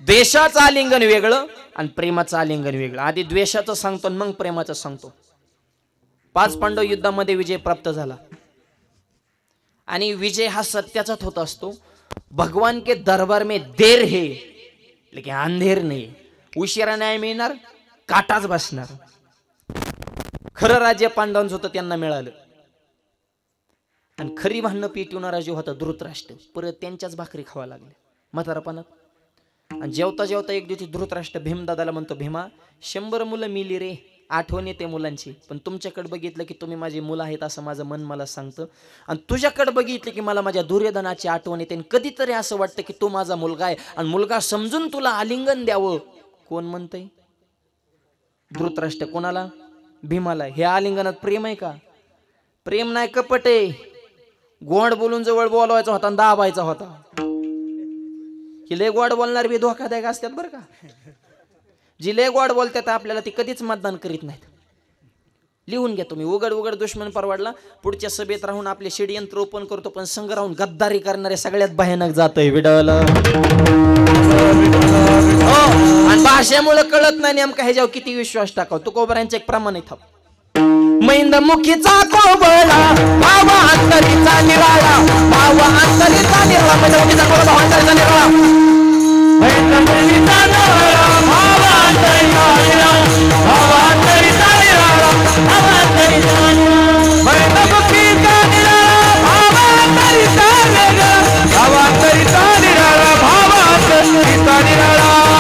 द्वेषाचं आलिंगन वेगळं आणि प्रेमाचं आलिंगन वेगळं. आधी द्वेषाचं सांगतो मग प्रेमाचं सांगतो. 5 पांडव युद्धामध्ये विजय प्राप्त झाला आणि विजय हा सत्याचाच होत असतो. भगवान के दरबार में देर है लेकिन अंधेर नाही. उशिरा न्याय मिळणार, काटाच बसणार. खरं राज्य पांडवांचं होतं त्यांना मिळालं आणि खरी भांडणं पेटवणारा जो होता धृतराष्ट्र, परत त्यांच्याच भाकरी खावा लागल्या म्हातारपणात. आणि जेवता जेवता एक दिवशी धृतराष्ट्र भीमदादाला म्हणतो, भीमा 100 मुलं मिली रे, आठवण येते मुलांची, पण तुमच्याकडे बघितलं की तुम्ही माझी मुलं आहेत असं माझं मन मला सांगतं. आणि तुझ्याकडे बघितलं की मला माझ्या दुर्योधनाची आठवण येते. आणि कधीतरी असं वाटतं की तो माझा मुलगा आहे आणि मुलगा समजून तुला आलिंगन द्यावं. कोण म्हणतंय? धृतराष्ट्र. कोणाला? भीमाला. हे आलिंगनात प्रेम आहे का? प्रेम नाही, कपट आहे. गोड बोलून जवळ बोलवायचा होता आणि दाबायचा होता. ही लय गोड बोलणार बी धोकादायक असतात बरं का. जी लय गोड बोलतात आपल्याला ती कधीच मतदान करीत नाहीत. लिहून घ्या तुम्ही. उघड उघड दुश्मन परवडला. पुढच्या सभेत राहून आपले षडयंत्र ओपन करतो, पण संघ राहून गद्दारी करणारे सगळ्यात भयानक जातंय विडल. आणि भाषेमुळे कळत नाही नेमका ह्याच्यावर किती विश्वास टाकाव. तुकोबरांचे एक प्रमाण आहे. मैंद मुखीचा कोबळा भावा अंतरीचा निराळा, भावा अंतरीचा निराळा, मैंद मुखीचा कोबळा भावा अंतरीचा निराळा, मैंद मुखीचा निराळा, भावा अंतरीचा निराळा, भावा अंतरीचा निराळा, भावा अंतरीचा निराळा, मैंद मुखीचा निराळा, भावा अंतरीचा निराळा, भावा अंतरीचा निराळा, भावा अंतरीचा निराळा, भावा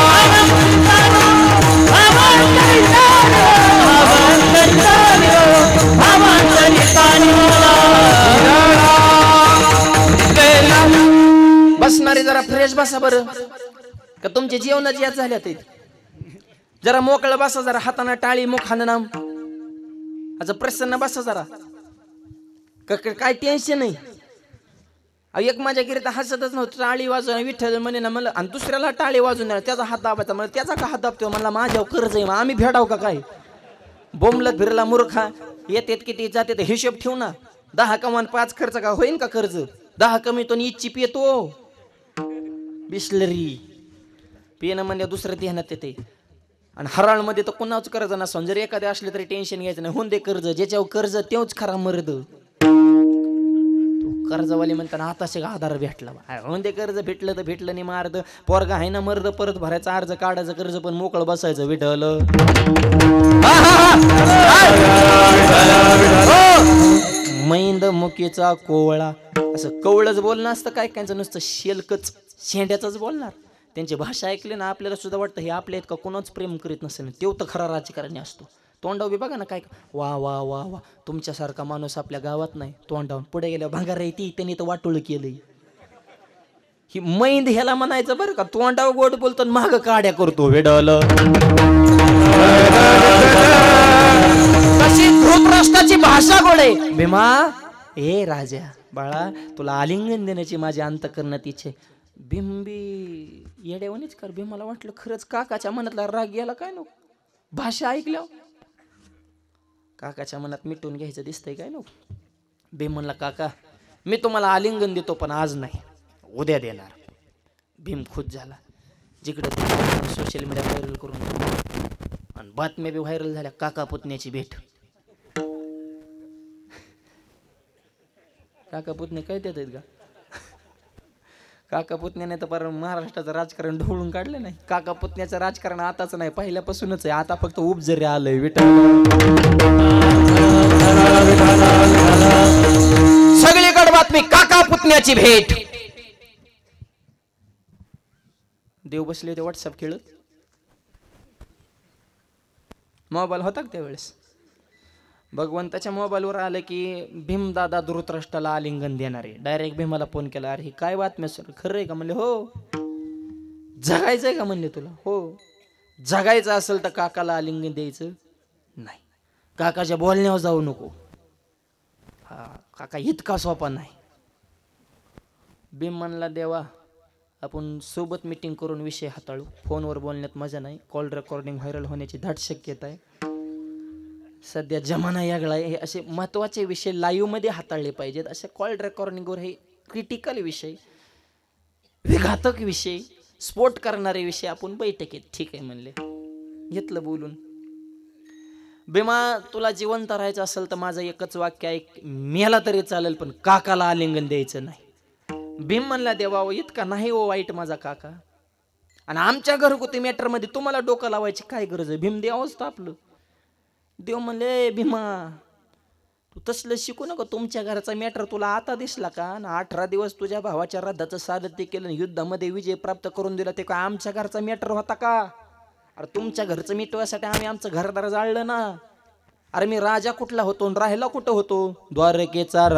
अंतरीचा बसणारे जरा फ्रेश बसा बरं का. तुमचे जीवनाची याच झाल्या ते. जरा मोकळं बसा, जरा हाताना टाळी मुखानं नाम असं प्रसन्न बसा जरा. काय टेन्शन नाही. एक माझ्या किरीत हसतच नव्हतं. टाळी वाजून विठ्ठल म्हणे ना मला, आणि दुसऱ्याला टाळी वाजून द्या, त्याचा हात दाबायचा. मला त्याचा का हात दाबतो? मला माझ्यावर कर्ज आहे, आम्ही फेडाव का काय? बोंबलत फिरला मूर्खा. येतेत किती जाते हिशोब ठेवू ना. 10 कमान 5 खर्च का होईन का कर्ज? 10 कमी तो इच्छी पितो. बिस्लरी पिणं म्हणजे दुसरं ध्यानात येते. आणि हराळमध्ये तर कोणाच कर्ज नसतं. जर एखादे असले तरी टेन्शन घ्यायचं नाही. होऊन दे कर्ज, ज्याच्यावर कर्ज तेवच खरा मर्द. कर्जवाली म्हणताना आताशे आधार भेटला. होऊन दे कर्ज, भेटलं तर भेटलं नाही मार्द. पोरगा आहे ना मर्द, परत भरायचा अर्ज, काढायचं कर्ज, पण मोकळं बसायचं विठ्ठल. मैंद मुकीचा कोवळा. असं कवळच बोलणं असतं काय कायचं, नुसतं शेलकच शेंड्याच बोलणार. त्यांची भाषा ऐकली ना आपल्याला सुद्धा वाटतं हे आपल्या आहेत का कोणाच प्रेम करीत नसेल. तेव तर खरा राजकारणी असतो. तोंडावर बघा ना काय वा वा वा वा, तुमच्यासारखा माणूस आपल्या गावात नाही. तोंडावर पुढे गेल्यावर भांगार येते, त्यांनी तर वाटोळ केलंय. ही मैंद ह्याला म्हणायचं बरं का. तोंडावर गोड बोलतो माग काड्या करतो वेडल. कशी धृतराष्ट्राची भाषा गोड आहे. भीमा, ए राजा बाळा, तुला आलिंगन देण्याची माझी अंतःकरणात इच्छा. भीमबी येड्यावणीच कर. भीमाला वाटलं खरंच काकाच्या मनातला राग गेला काय नको. भाषा ऐकल्यावर काकाच्या मनात मिटून घ्यायचं दिसतंय काय नको. भीम म्हणला, काका मी तुम्हाला आलिंगन देतो, पण आज नाही, उद्या देणार. भीम खुश झाला. जिकडे सोशल मीडिया व्हायरल करून आणि बातम्या बी व्हायरल झाल्या. काका पुतण्याची भेट. काका पुतणे काय देत आहेत का? काका पुतण्याने तर पर महाराष्ट्राचं राजकारण ढवळून काढलं नाही. काका पुतण्याचं राजकारण आताच नाही, पहिल्यापासूनच आहे. आता फक्त उपजरी आलंय विठ्ठल. सगळीकडे बातमी काका पुतण्याची भेट. देव बसले होते व्हॉट्सअप खेळत. मोबाईल होता का त्यावेळेस? भगवंताच्या मोबाईलवर आलं की भीमदादा धृतराष्ट्राला आलिंगन देणार आहे. डायरेक्ट भीमाला फोन केला. अरे काय बातम्या सर, खरं आहे का? म्हणले हो. जगायचंय का? म्हणले तुला. हो. जगायचं असेल तर काकाला आलिंगन द्यायचं नाही. काकाच्या बोलण्यावर जाऊ नको. हा काका इतका सोपा नाही. भीम म्हणला, देवा आपण सोबत मीटिंग करून विषय हाताळू. फोनवर बोलण्यात मजा नाही. कॉल रेकॉर्डिंग व्हायरल होण्याची दाट शक्यता आहे. सध्या जमाना यागळा आहे. हे असे महत्त्वाचे विषय लाईव्ह मध्ये हाताळले पाहिजेत. असे कॉल रेकॉर्डिंगवर हे क्रिटिकल विषय, विघातक विषय स्फोट करणारे विषय आपण बैठकीत ठीक आहे म्हणले, घेतलं बोलून. भीमा तुला जिवंत राहायचं असेल तर माझं एकच वाक्य ऐक, मेला तरी चालेल पण काकाला आलिंगन द्यायचं नाही. भीम म्हणला देवा इतका नाही हो वाईट माझा काका, आणि आमच्या घरगुती मॅटर मध्ये तुम्हाला डोकं लावायची काय गरज आहे. भीम देवाच तर आपलं. देव म्हणले भीमा तू तसलं शिकू नका, तुमच्या घराचा मॅटर तुला आता दिसला का? 18 दिवस तुझ्या भावाच्या रथाचं सारथ्य केलं, युद्धामध्ये विजय प्राप्त करून दिला, ते काय आमच्या घरचा मॅटर होता का? अरे तुमच्या घरचं मिटवायसाठी आम्ही आमचं घरदार जाळलं ना. अरे मी राजा कुठला होतो आणि राहायला कुठं होतो? द्वारकेचा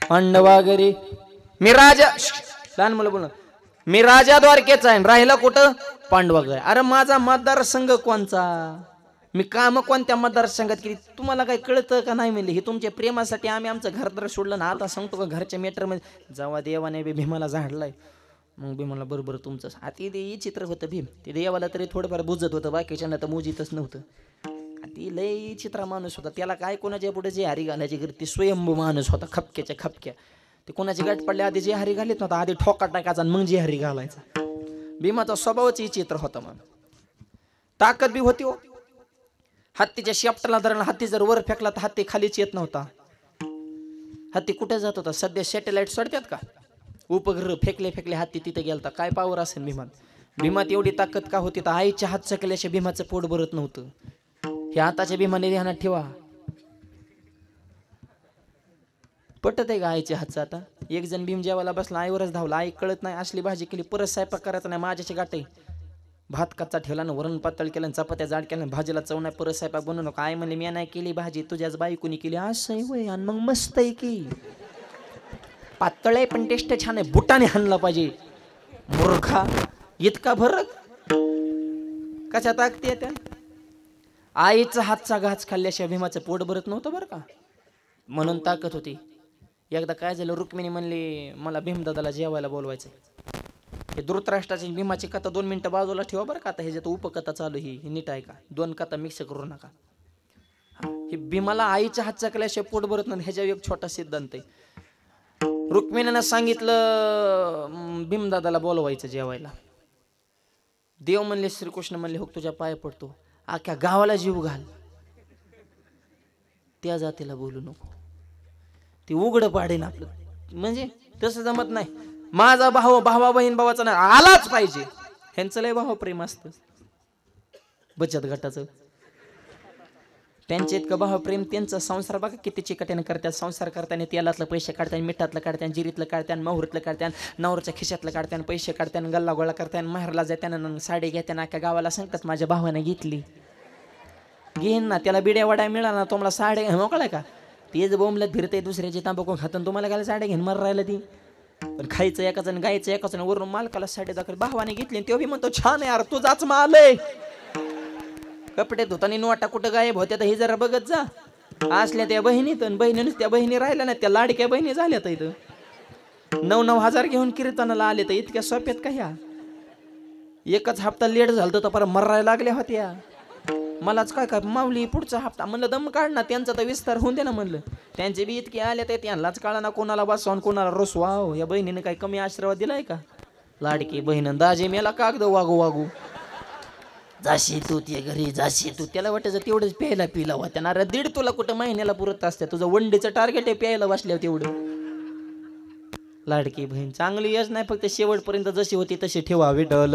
पांडवागरी. मी राजा, लहान मुलं बोल, मी राजा द्वारकेचा आहे, राहिला कुठं? पांडवागरी. अरे माझा मतदारसंघ कोणचा? मी काम कोणत्या मतदारसंघात केली? तुम्हाला काही कळतं का नाही? म्हणले हे तुमच्या प्रेमासाठी आम्ही आमचं घरदार सोडलं ना. आता सांगतो का घरच्या मेटर मध्ये जेव्हा देवाने भीमाला झाडलाय, मग भीमाला बरोबर तुमचं आता ते चित्र होतं. भीम ते देवाला तरी थोडंफार बुजत होतं, बाकीच्या तर मुजीतच नव्हतं. ती लय चित्रा माणूस होता, त्याला काय कोणाच्या पुढे जे हरी घालायची ती स्वयंभू माणूस होता, खपक्याच्या खपक्या. ते कोणाची गाठ पडल्या आधी जे हरी घालीत नव्हता, आधी ठोका टाकायचा मग जे हरी घालायचा. भीमाचा स्वभावच चित्र होता. मग ताकद बी होती हो. हत्तीच्या शेपटाला धरण, हत्ती जर वर फेकला तर हत्ती खालीच येत नव्हता. हत्ती कुठे जात होता? सध्या सॅटेलाइट सोडतात का, उपग्रह फेकले फेकले हत्ती तिथे गेलता. काय पावर असेल भीमात? भीमात एवढी ताकद का होती? तर आईच्या हात चकल्याशिवाय भीमाचं पोट भरत नव्हतं. हे आताच्या भीमाने ध्यानात ठेवा. पटत आहे का आईच्या हातचं? आता एक जण भीम जेवायला बसला, आईवरच धावला. आई कळत नाही, असली भाजी केली, परत स्वयंपाक करायचा नाही, माझ्याची गाठी. भात कच्चा ठेवला ना, वरण पातळ केलं, चपात्या जाड केल्या, भाजीला चव नाही, परत स्वयंपाक बनवू नका. आई म्हणले मी नाही केली भाजी, तुझ्याच बायकोनी केली. असं वय, आणि मग मस्त आहे की, पातळ आहे पण टेस्ट छान आहे, बुटाने हाणला पाहिजे. मूर्खा, इतका फरक कशा ताकती त्या? आईचा हातचा घास खाल्ल्याशिवाय भीमाचं पोट भरत नव्हतं बरं का, म्हणून ताकद होती. एकदा काय झालं, रुक्मिणी म्हणली मला भीमदादाला जेवायला बोलवायचं. हे धृतराष्ट्राची भीमाची कथा 2 मिनिटं बाजूला ठेवा बरं का. आता ह्याच्यात उपकथा चालू, ही नीट आहे का? 2 कथा मिक्स करू नका. हे भीमाला आईच्या हातचा खाल्ल्याशिवाय पोट भरत नाही, ह्याच्यावर एक छोटा सिद्धांत आहे. रुक्मिणीनं सांगितलं भीमदादाला बोलवायचं जेवायला. देव म्हणले, श्रीकृष्ण म्हणले हो तुझ्या पाय पडतो, अख्ख्या गावाला जीव घाल, त्या जातीला बोलू नको, ती उघड पाडेन आपलं. म्हणजे तसं जमत नाही. माझा भाऊ भावा बहीण भावाचा नाही, आलाच पाहिजे. ह्यांचं लय भाव प्रेम असतं बचत गटाचं. त्यांचे इतकं भाव प्रेम, त्यांचा संसार बघा किती चिकट्याने करतात. संसार करताना तेलातलं पैसे काढतात, मिठातलं काढतात, जिरीतलं काढतात, मोहरीतलं काढतात, नवरच्या खिशातलं काढतात, पैसे काढतात, गल्ला गोळा करतात, माहेरला जाताना साडी घेताना अख्या गावाला सांगतात माझ्या भावाने घेतली. घेईन ना, त्याला बिड्या वड्या मिळाला ना, तुम्हाला साड्या मोकळाय का? तेच बोंबलत फिरते, दुसऱ्याची तांबाखू खातं, तुम्हाला काय साड्या घेऊन मर राहिलं ती. पण खायचं एकाच आणि गायचं एकाच, वरून मालकाला साडी दाखल भावाने घेतली. तेव्हा म्हणतो छान आहे यार, तुझाच माल आहे. कपडे धुतानी नोटा कुठं गायब होत्या तर हे जरा बघत जा. असल्या त्या बहिणीत, बहिणीनं त्या बहिणी राहिल्या ना, त्या लाडक्या बहिणी झाल्या तर इथं 9,000 घेऊन कीर्तनाला आले तर इतक्या सोप्यात का ह्या? एकच हप्ता लेट झालं तर परत मरायला लागल्या होत्या. मलाच काय काय माऊली पुढचा हप्ता म्हणलं दम काढ ना, त्यांचा तर विस्तार होऊन दे ना म्हणलं. त्यांचे बी इतके आले ते त्यांनाच कळा ना कोणाला बसवा कोणाला रसवा. या बहिणीने काही कमी आशीर्वाद दिलाय का? लाडकी बहीण दाजे मेला कागद वागू वागू. जाशी तू ते घरी जाशी तू. त्याला वाटायचं तेवढंच प्यायला पिला होत्या ना. दीड तुला कुठं महिन्याला पुरत असते. तुझं वनडेचं टार्गेट आहे प्यायला बसल्यावर तेवढं. लाडकी बहीण चांगली यश नाही, फक्त शेवटपर्यंत जशी होती तशी ठेवा विठ्ठल.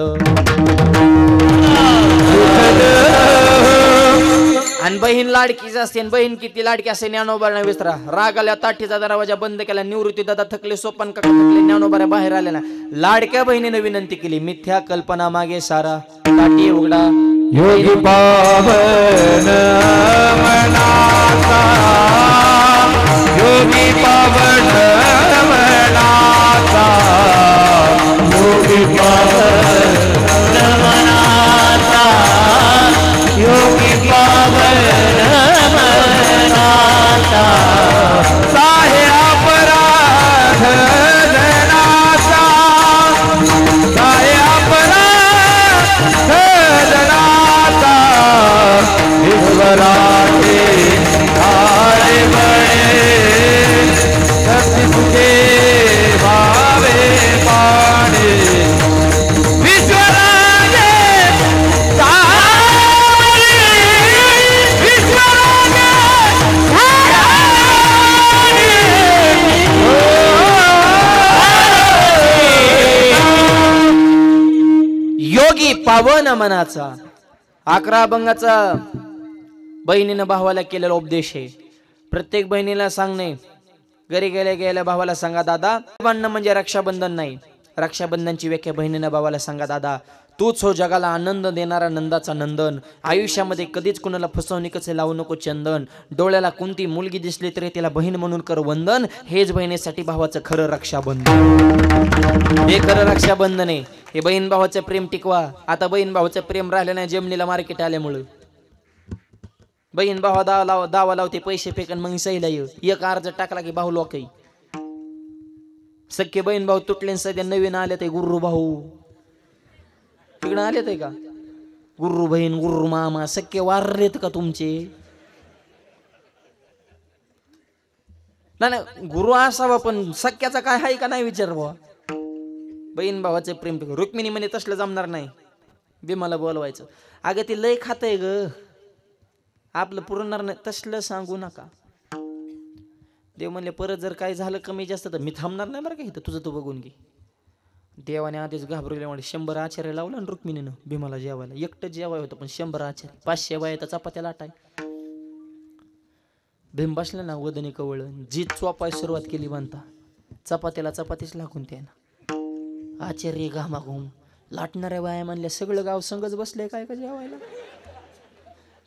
आणि बहीण लाडकीच असते. बहीण किती लाडकी असते ज्ञानोबा विसरा. राग आल्या ताठीचा दरवाजा बंद केला. निवृत्ती दादा थकले, सोपान काका थकले, ज्ञानोबा बाहेर आले ना. लाडक्या बहिणीने विनंती केली, मिथ्या कल्पना मागे सारा ताटी उघडा. योगी पावन मनाचा, योगी पावन मनाचा, योगी पावन मनाचा, योगी पावन मनाचा. साहे अपराध जनाचा, साहे अपराध जनाचा. ईश्वराचे आरे बळे, शक्ती तुझे भावे पाणे. ईश्वराचे योगी पावन मनाचा. 11 अभंगाचा बहिणीनं भावाला केलेला उपदेश आहे. प्रत्येक बहिणीला सांगणे, घरी गेल्या गेल्या भावाला सांगा दादा. भांडणं म्हणजे रक्षाबंधन नाही. रक्षाबंधनची व्याख्या बहिणीनं भावाला सांगा दादा तूच हो जगाला आनंद देणारा नंदाचा नंदन. आयुष्यामध्ये कधीच कुणाला फसवणुकीच लावू नको चंदन. डोळ्याला कोणती मुलगी दिसली तरी तिला बहीण म्हणून कर वंदन. हेच बहिणीसाठी भावाचं खरं रक्षाबंधन. हे खरं रक्षाबंधन आहे. हे बहीण भावाचं प्रेम टिकवा. आता बहीण भावाचं प्रेम राहिलं नाही जमिनीला मार्केट आल्यामुळं. बहीण भावा दावा लावते पैसे फेकन मग सहीला येऊ. एक अर्ज टाकला की भाऊ लोकही. सख्खे बहीण भाऊ तुटले सध्या नवीन आले ते गुरु भाऊ तिकडं आले ते का? गुरु बहीण गुरु मामा सख्खे वारलेत का तुमचे? नाही गुरु असावा पण सख्याचा काय आहे का नाही विचार भावा. बहीण भावाचे प्रेम रुक्मिणी म्हणे तसलं जमणार नाही. भीमाला बोलवायचं. अगं ती लय खातय ग आपलं पुरणार नाही तसलं सांगू नका. देव म्हणले परत जर काही झालं कमी जास्त तर मी थांबणार नाही बरं का इथं तुझं तू बघून घे. देवाने आधीच घाबरले म्हणजे 100 आचार्य लावला ना रुक्मिणीनं भीमाला जेवायला. एकटं जेवाय होतं पण 100 आचार्य 500 बाया चपात्या लाटाय. भीम बसला ना वदनी कवळ जी चोपाय सुरुवात केली बांधता चपात्याला चपातीच लागून त्यानं. आचार्य घामाघूम लाटणाऱ्या बाया म्हणल्या सगळं गाव संगच बसले काय का जेवायला.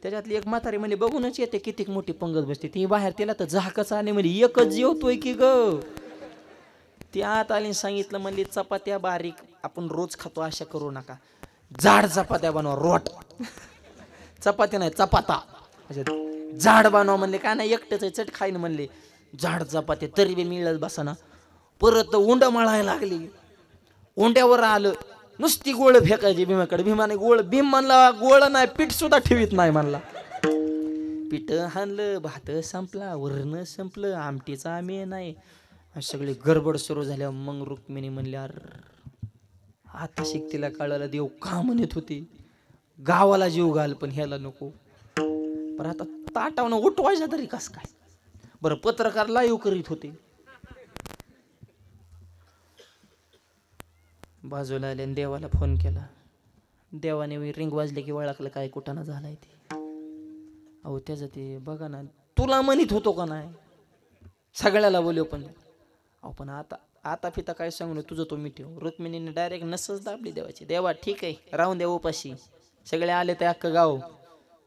त्याच्यातली एक म्हातारी म्हणजे बघूनच येते किती मोठी पंगत बसते. ती बाहेर तिला तर झाकच आले म्हणजे एकच जेवतोय की ग. ती आत आली सांगितलं म्हणली चपात्या बारीक आपण रोज खातो अशा करू नका. जाड चपात्या बनवा रोट. चपात्या नाही चपाता जाड बनवा म्हणले. काय नाही एकटंच आहे चट खाईन म्हणले. जाड चपात्या तरी बी मिळत बसाना. परत उंड मळायला लागली. उंड्यावर आलं नुसती गोळ फेकायची भीमाकडे. भीमाने गोळ भीम म्हणला गोळ नाही पीठ सुद्धा ठेवीत नाही म्हणला. पीठ हाणलं भात संपला वरण संपलं आमटीचा आम्ही नाही. सगळी गडबड सुरू झाल्या. मग रुक्मिणी म्हणली अरे आता शिकतीला कळालं देव का म्हणत होती गावाला जीव घाल पण ह्याला नको. पण आता ताटावनं उठवायचा तरी कस काय बरं. पत्रकार लाईव्ह करीत होते. बाजूला आले देवाला फोन केला. देवाने रिंग वाजले की ओळखलं काय कुठाना झालाय ते. अहो त्याचं ते बघा ना तुला म्हणत होतो का नाही सगळ्याला बोलव पण. अहो पण आता पिता काय सांगू तुझं तो मिठव. रुक्मिणीने डायरेक्ट नसच दाबली देवाची. देवा ठीक आहे राहून द्या उपाशी. सगळे आले ते अख्खं गाव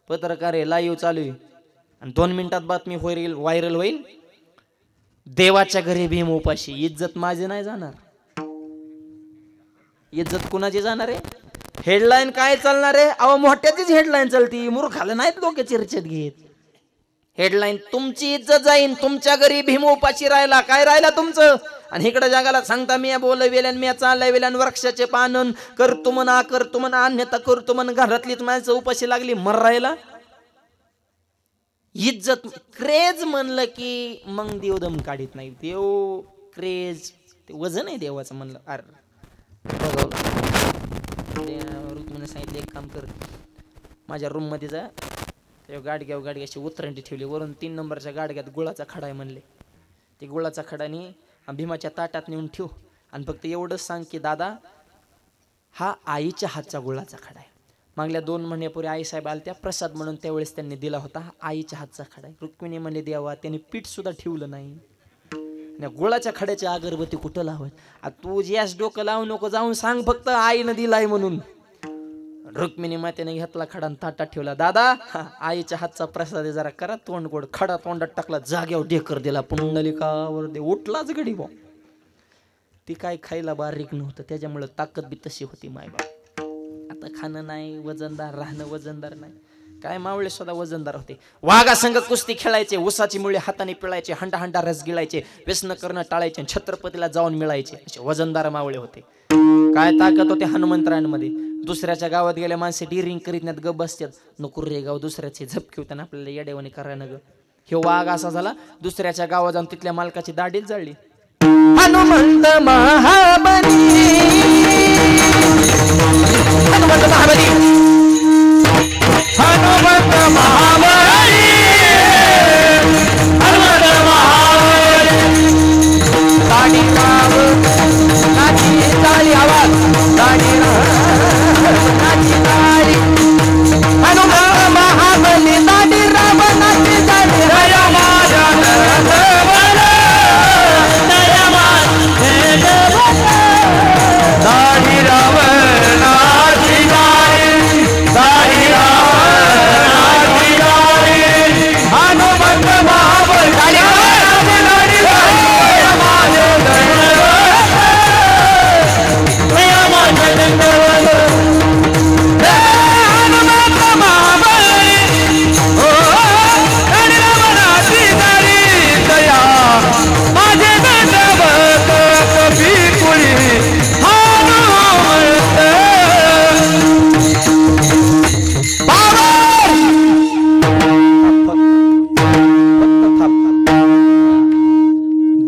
पत्रकार आहे लाईव्ह चालू आहे आणि 2 मिनिटात बातमी व्हायरल होईल. देवाच्या घरी भीम उपाशी. इज्जत माझी नाही जाणार. इज्जत कुणाची जाणार आहे? हेडलाईन काय चालणार आहे? अहो मोठ्याचीच हेडलाईन चालती. मूर्खाला नाहीत लोक चर्चेत घेत. हेडलाईन तुमची इज्जत जाईन, तुमच्या घरी भीम उपाशी राहिला, काय राहिला तुमचं? आणि इकडे जगाला सांगता मी बोलवेल्यान मी चालल्या वेल्यान वृक्षाचे पानन करतो म्हणा अन्यथा करतो म्हण, घरातलीच माणसं उपाशी लागली मर राहिला. इज्जत क्रेज म्हणलं की मग देव दम काढीत नाही. देव क्रेज ते वजन आहे देवाचं म्हणलं. रुक्मिणीने सांगितलं एक काम कर, माझ्या रूम मध्ये जा, गाडग्याशी उतरंडी ठेवली, वरून 3 नंबरच्या गाडग्यात गुळाचा खडा आहे म्हणले. ते गुळाचा खडाने भीमाच्या ताटात नेऊन ठेव आणि फक्त एवढंच सांग की दादा हा आईच्या हातचा गुळाचा खडा आहे. मागल्या 2 महिन्यापूर्वी आई साहेब आल्या प्रसाद म्हणून, त्यावेळेस त्यांनी दिला होता. हा आईच्या हातचा खडा आहे. रुक्मिणी म्हणले देवा त्यांनी पीठ सुद्धा ठेवलं नाही. गुळाच्या खड्याची अगरबत्ती कुठं लावत? तू यास डोकं लावू नको, जाऊन सांग फक्त आईनं दिलाय म्हणून. रुक्मिणी मातेने घेतला खडा आणि ताटात ठेवला. दादा आईच्या हातचा प्रसाद आहे, जरा करा तोंड गोड. खडा तोंडात टाकला, जाग्यावर ढेकर दिला. पुंडलिकावर दे उठलाच गडी बा. ती काय खायला बारीक नव्हतं, त्याच्यामुळे ताकद बी तशी होती मायबाप. आता खाणं नाही वजनदार, राहणं वजनदार नाही. काय मावळे सुद्धा वजनदार होते. वाघा संगत कुस्ती खेळायचे, उसाची मुळे हाताने पिळायचे, हंडा हंडा रस गिळायचे, व्यसन करणं टाळायचे, छत्रपतीला जाऊन मिळायचे. असे वजनदार मावळे होते. काय ताकद होते हनुमंतरायांमध्ये. दुसऱ्याच्या गावात गेल्या माणसे डिरिंग करीत नाहीत, गप बसतात. नको रे गाव दुसऱ्याचे झपके होताना आपल्याला येडेवानी करायला ग. हे वाघ असा झाला, दुसऱ्याच्या गावात जाऊन तिथल्या मालकाची दाढीच जळली. हनुमंत महाबली, हनुमंत महाबली, हनुमंत महाबली, हनुमंत महाबली. दाढी राव नाची चाली आवाज, दाढी नाची चाली, हनुमंत महाबली, दाढी राव नाची चाली. दया माझ्या दाढी राव नाची चाली, दाढी राव नाची चाली, हनुमंत महाबली, दाढी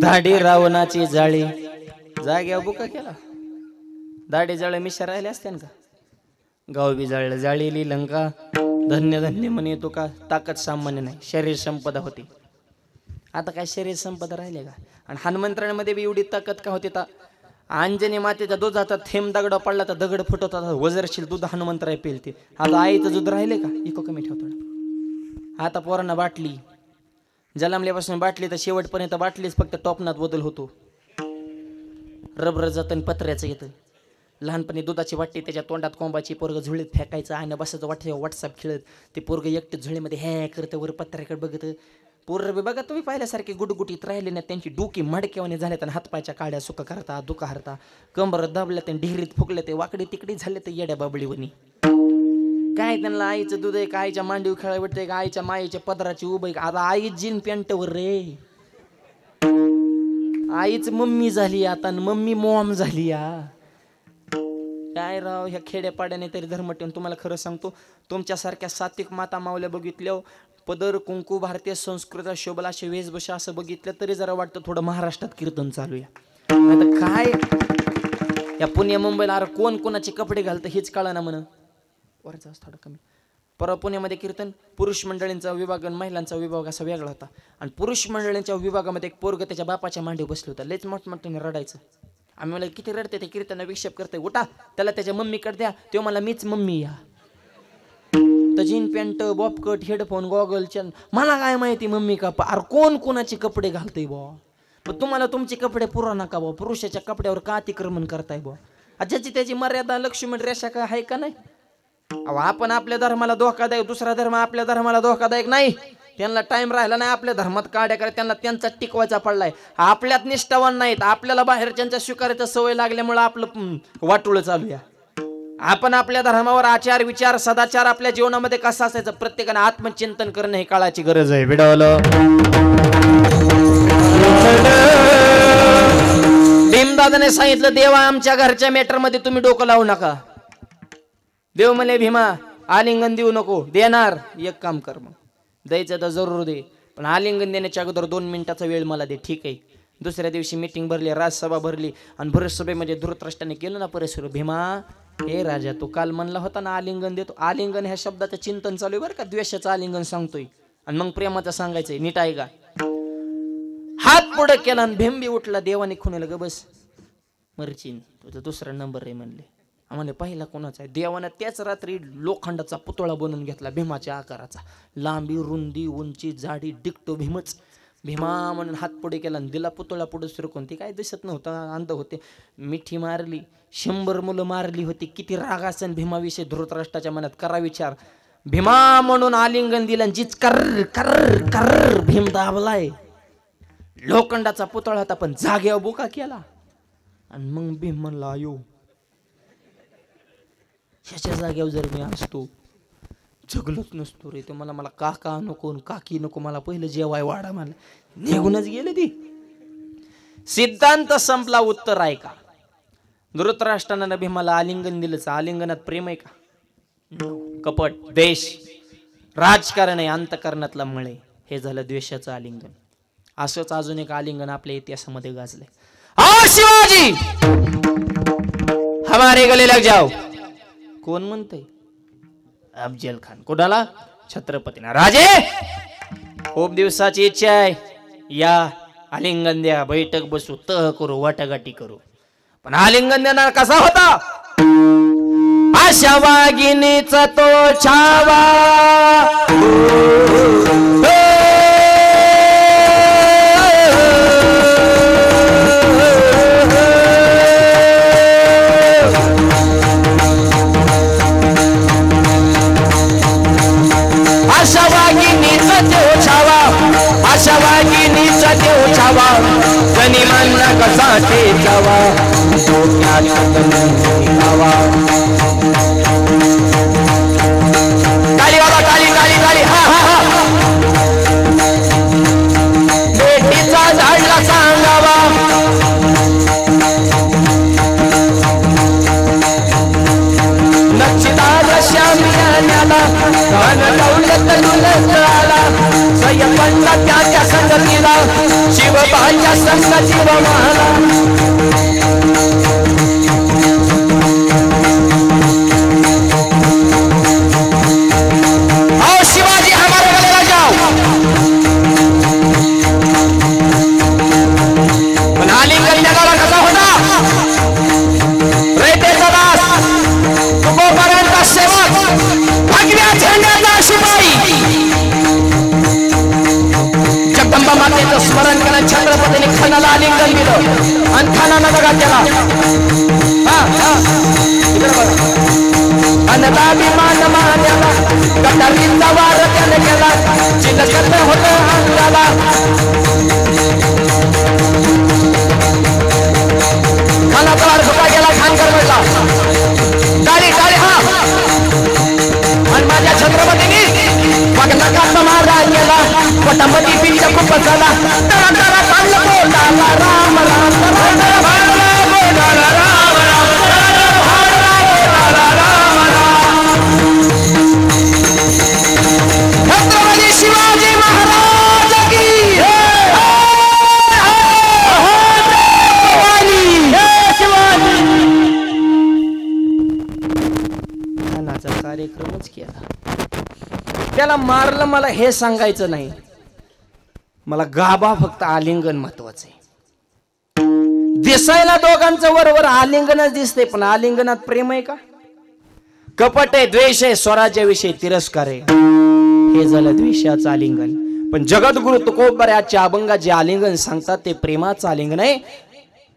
दाढी रावणाची जाळी, जाग्यावर बुका केला. दाढी जाळे मिशा राहिले असते का? गाव बी जाळलं, जाळीली लंका. धन्य धन्य म्हणे तो का ताकद सामान्य नाही, शरीर संपदा होती. आता काय शरीर संपदा राहिले का? आणि हनुमंतरामध्ये बी एवढी ताकद का होती? अंजनी मातेच्या दुधाचा थेंब दगड पडला तर दगड फुटत होता, वजरशील दूध हनुमंतराय पेलते. आता आईचं दूध राहिले का? इको कमी ठेवतो. आता पोरांना बाटली, जन्मल्यापासून बाटली तर शेवटपर्यंत बाटलीच, फक्त टॉपनात बदल होतो. रबर जातं पत्र्याचं येतं. लहानपणी दुधाची वाटली, त्याच्या तोंडात कोंबाची, पोरग झुळीत फेकायचं आणि बसायचं व्हॉट्सअप खेळत. ते पोरग एकटे झुळीमध्ये हे करतं, वर पत्र्याकडे बघत. पोरं बी बघा तुम्ही पाहिल्यासारखे गुटगुटीत राहिले नाही, त्यांची डोकी मडक्यावाने झाल्यात आणि हातपायच्या काड्या सुका करता, दुखा हरता, कंबर दाबल्या, ते ढिरीत फुकले, ते वाकडी तिकडी झाले, ते येड्या बाबळीवनी. काय त्यांना आईचं दूध आहे का, आईच्या मांडीव खेळा भेटतंय का, आईच्या माईच्या पदराची उभं. आता आई जीन पॅन्टवर रे, आईच मम्मी झाली आता, मम्मी मॉम झाली. काय राव, ह्या खेड्यापाड्याने तरी धर्म ठेवून. तुम्हाला खरं सांगतो, तुमच्यासारख्या सात्विक माता मावल्या बघितल्या, पदर कुंकू भारतीय संस्कृत शोभला असे वेशभूषा असं बघितलं तरी जरा वाटतं थोडं महाराष्ट्रात कीर्तन चालू आहे. आता काय या पुणे मुंबईला अरे कोण कोणाचे कपडे घालतं हेच कळा ना. म्हण वरचा थोडं कमी. परवा पुण्यामध्ये कीर्तन, पुरुष मंडळींचा विभाग आणि महिलांचा विभाग असा वेगळा होता. आणि पुरुष मंडळींच्या विभागामध्ये एक पोरग त्याच्या बापाच्या मांडी बसलं होतं. लयच मोठमोठ्याने रडायचं. आम्ही मला किती रडते ते कीर्तन विक्षेप करते, उठा त्याला त्याच्या मम्मीकडे द्या. तो मला मीच मम्मी या. तर jean pant, bob cut, headphone, goggle, मला काय माहिती मम्मी का. अरे कोण कोणाचे कपडे घालतोय बॉ. पण तुम्हाला तुमचे कपडे पुरा नका बॉ. पुरुषाच्या कपड्यावर का अतिक्रमण करताय बॉ. ज्याची त्याची मर्यादा लक्ष्मण रेषा का आहे का नाही. आपण आपल्या धर्माला धोकादायक, दुसरा धर्म आपल्या धर्माला धोकादायक नाही. त्यांना टाइम राहिला नाही आपल्या धर्मात काड्या करायला, त्यांना त्यांचा टिकवायचा पडलाय. आपल्यात निष्ठावान नाहीत, आपल्याला बाहेरच्यांच्या स्वीकारायचा सवय लागल्यामुळे आपलं वाटोळ चालू आहे. आपण आपल्या धर्मावर आचार विचार सदाचार आपल्या जीवनामध्ये कसा असायचं प्रत्येकाने आत्मचिंतन करणं हे काळाची गरज आहे. विडवलं भीमदादाने सांगितलं देवा आमच्या घरच्या मॅटर मध्ये तुम्ही डोकं लावू नका. देव म्हणे भीमा आलिंगन देऊ नको. देणार एक काम कर मग द्यायचं तर जरूर दे पण आलिंगन देण्याच्या अगोदर 2 मिनिटाचा वेळ मला दे. ठीक आहे. दुसऱ्या दिवशी मीटिंग भरली राजसभा भरली आणि भरसभेमध्ये धृतराष्ट्राने केलं ना परिसर भीमा हे राजा तू काल म्हणला होता ना आलिंगन देतो. आलिंगन ह्या शब्दाचं चिंतन चालू आहे बरं का. द्वेषाचं आलिंगन सांगतोय आणि मग प्रेमाचं सांगायचंय. नीट आहे का. हात पुढे केला आणि भीम बी उठला. देवाने खुणेला ग बस मरचीन तुझा दुसरा नंबर आहे म्हणले. आम्हाला पहिला कोणाचा आहे. देवानं त्याच रात्री लोखंडाचा पुतळा बनवून घेतला भीमाच्या आकाराचा. लांबी रुंदी उंची जाडी डिकटो भीमच. भीमा म्हणून हात पुढे केला आणि दिला पुतळा पुढे सरकून. ती काय दिसत नव्हतं अंध होते. मिठी मारली 100 मुलं मारली होती. किती राग असेल भीमाविषयी धृतराष्ट्राच्या मनात करा विचार. भीमा म्हणून आलिंगन दिलं जीच कर कर कर भीम दाबलाय. लोखंडाचा पुतळा होता पण जागेवर बुका केला आणि मग भीम म्हणला अयो ह्याच्या जागेवर जर मी असतो जगलोच नसतो रे. तो मला काका नको काकी नको मला पहिलं जेवाय वाडा मला निघूनच गेले ती. सिद्धांत संपला. उत्तर आहे का. धृतराष्ट्रानं भीमाला आलिंगन दिलंच. आलिंगनात प्रेम आहे का. कपट देश राजकारण आहे अंतकरणातला मळे. हे झालं द्वेषाचं आलिंगन. असंच अजून एक आलिंगन आपल्या इतिहासामध्ये गाजलंय. आ शिवाजी हमारे गले लग जाओ. कोण म्हणतंय. अफजल खान. कोणाला. छत्रपतीना. राजे खूप दिवसाची इच्छा आहे या आलिंगन द्या बैठक बसू तह करू वाटाघाटी करू. पण आलिंगन देणार कसा होता. आशा वागिनीचा तो छावा गनिमांना कसा ठेचावा काली बाबा काली काली काली हा हा हा. बेटीचा झाडला सांगावा नक्षिदार श्यामियाला धन दौलत दुलत आला. स्वयंपंडा त्याच्या संगतीला शिवबाच्या संग जीव माला. आओ शिवाजी हमारे गले लग जाओ. पण आलिंगन देणारा कसा होता. रेतेचा दास तुकोबारांचा सेवक भगव्या झेंड्याचा शिपाई. जगदंबा मातेचं स्मरण करत छत्रपतीने खानाला आलिंगन दिलं आणि खानानं बघा त्याला अनदाभिमान मान्याला गटारीचा वार त्याने केला. चिलकत होतं अंगाला. खानाचा वार फुका गेला. खान करवडला. गाडी गाडी हा आणि माझ्या छत्रपतीने नकाचा मारा गेला. पटापटी पिंड खूप झाला. तरा तरा चाललं बोलाला राम राम बोलाला राम छत्रपती शिवाजी महाराज की खानाचा कार्यक्रमच केला. त्याला मारलं मला हे सांगायचं नाही. मला गाभा फक्त आलिंगन महत्वाचं आहे. दिसायला दोघांचं बरोबर आलिंगनच दिसते पण आलिंगनात प्रेम आहे का. कपट आहे द्वेष आहे स्वराज्याविषयी तिरस्कार आहे. हे झालं द्वेषाचं आलिंगन. पण जगद्गुरु तुकोबरायाच्या अभंगात जे आलिंगन सांगतात ते प्रेमाचं आलिंगन आहे.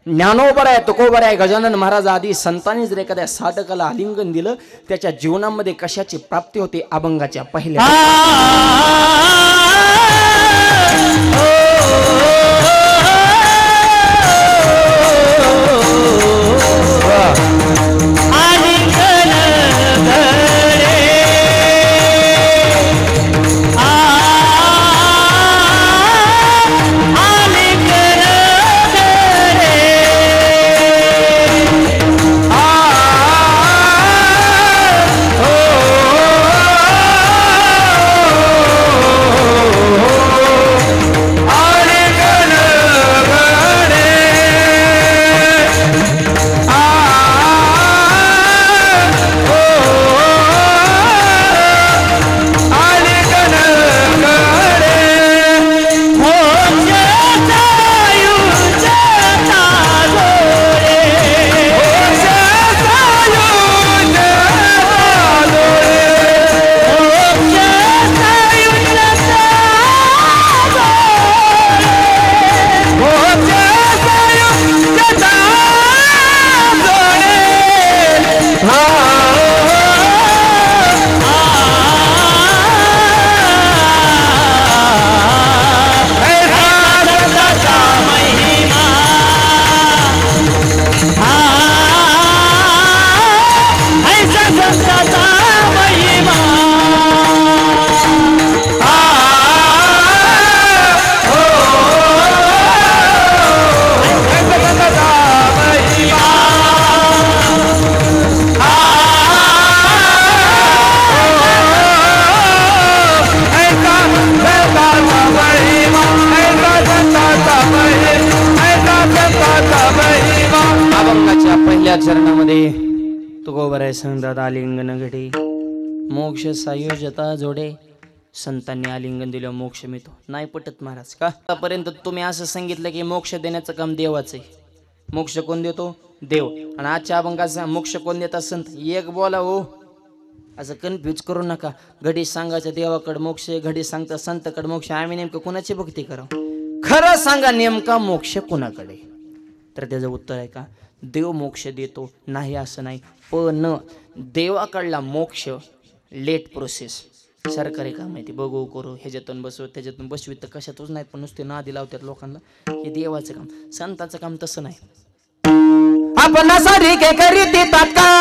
ज्ञानोबर आहे तुकोबर आहे गजानन महाराज आदी संतांनी जर एखाद्या साधकाला आलिंगन दिलं त्याच्या जीवनामध्ये कशाची प्राप्ती होते अभंगाच्या पहिल्या. आलिंगन सांगतात आलिंगन घडे मोक्ष सायुज्यता जोडे संतांनी आलिंगन दिल्यावर मोक्ष मिळतो. नाही पटत महाराज का? आतापर्यंत तुम्ही असं सांगितलं की मोक्ष देण्याचं काम देवाचं आहे. मोक्ष कोण देतो? देव. आणि आजच्या अभंगाचा मोक्ष कोण देतात? संत. एक बोला हो, असं कन्फ्यूज करू नका. घडी सांगायचं देवाकडे मोक्ष, घडी सांगता संतकडे मोक्ष. आम्ही नेमकं कुणाची भक्ती करावं? खरं सांगा नेमका मोक्ष कुणाकडे? तर त्याचं उत्तर आहे का देव मोक्ष देतो? नाही असं नाही, पण देवाकडला मोक्ष लेट प्रोसेस. सरकारी काम आहे ते, बघू करू ह्याच्यातून बसव त्याच्यातून बसवी तर कशातच नाहीत, पण नुसते नादी लावतात लोकांना. हे देवाचं काम. संतांचं काम तसं नाही. आपण सारी के करीती तात्काळ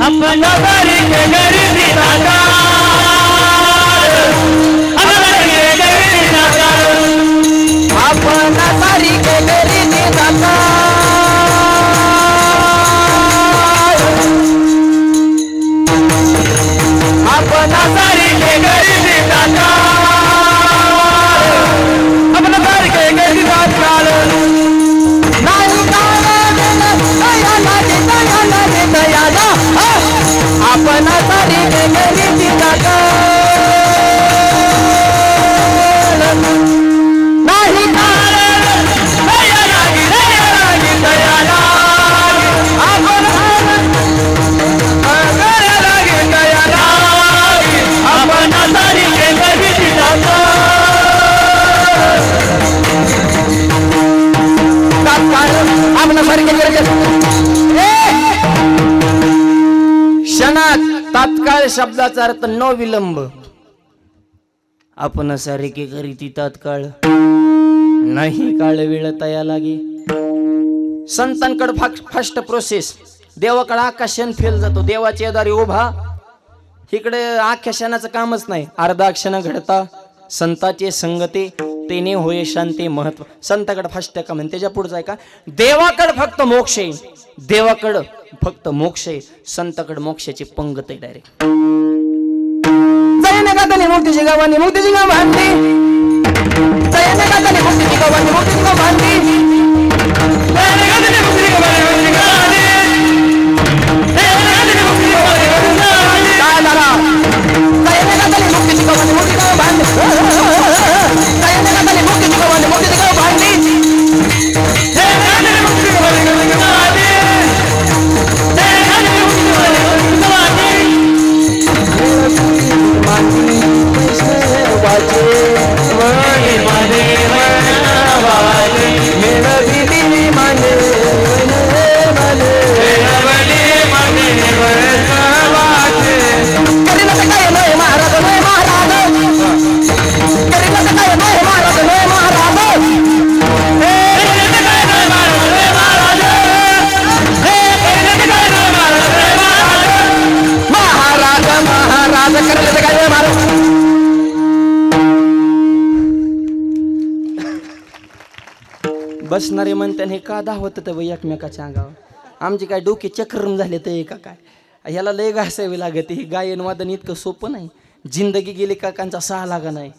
आपण सारी के करीती तात्काळ आपण सारी के करीती तात्काळ आपण सारी के करीती तात्काळ आपण सारी के करीती तात्काळ नाही दयाला आपण सारी के करीती तात्काळ नाही क्षणात तात्काळ शब्दाचा अर्थ न विलंब. आपण सारिके करीती तात्काळ नाही काळ वेळ तया लागे. संतांकडे फास्ट प्रोसेस. देवाकडे आकाशन फेल जातो. देवाच्या दारी उभा. इकडे आख्या क्षणाचं कामच नाही. अर्धा क्षण घडता संताचे संगते तेने होय शांती महत्व. संताकडे फास्ट काम आहे. त्याच्या पुढचं आहे का देवाकडे फक्त मोक्ष आहे. देवाकडं फक्त मोक्ष आहे. संताकडे मोक्षाची पंगत आहे डायरेक्ट. मुक्तीची गावानी मुक्तीची गाव बांधली. मुक्तीची गावानी मुक्तीची गाव बांधली. बसणारे म्हणते हे का धावत तर एकमेकाच्या अंगावर. आमची काय डोके चक्रम झाले तर का काय? ह्याला लय घासावी लागत. ही गायन वादन इतकं सोपं नाही. जिंदगी गेली काकांचा सहा लागा नाही.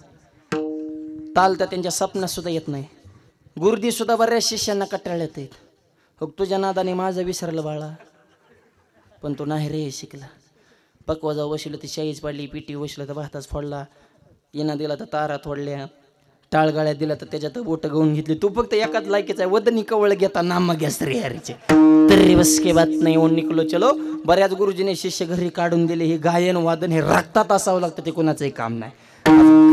ताल तर त्यांच्या स्वप्नात सुद्धा येत नाही. गुरुदी सुद्धा बऱ्याच शिष्यांना कटाळ्यात येत. हो तुझ्या नादाने माझं विसरलं बाळा, पण तू नाही रे शिकला. पकवा जाऊ बसलं ती शाईच पाडली, पिटी बसलं तर भाताच फोडला, येणा दिला तर तारा तोडल्या, टाळगाळ्यात दिला तर त्याच्यात बोट गवून घेतली. तू फक्त एकाच लायकीचा आहे. वदनी कवळ घेता नाम गॅस रे हरीचे तरी बस के बात नाही. ओन निकलो चलो. बऱ्याच गुरुजीने शिष्य घरी काढून दिले. हे गायन वादन हे रक्तात असावं लागतं. ते कोणाचंही काम नाही.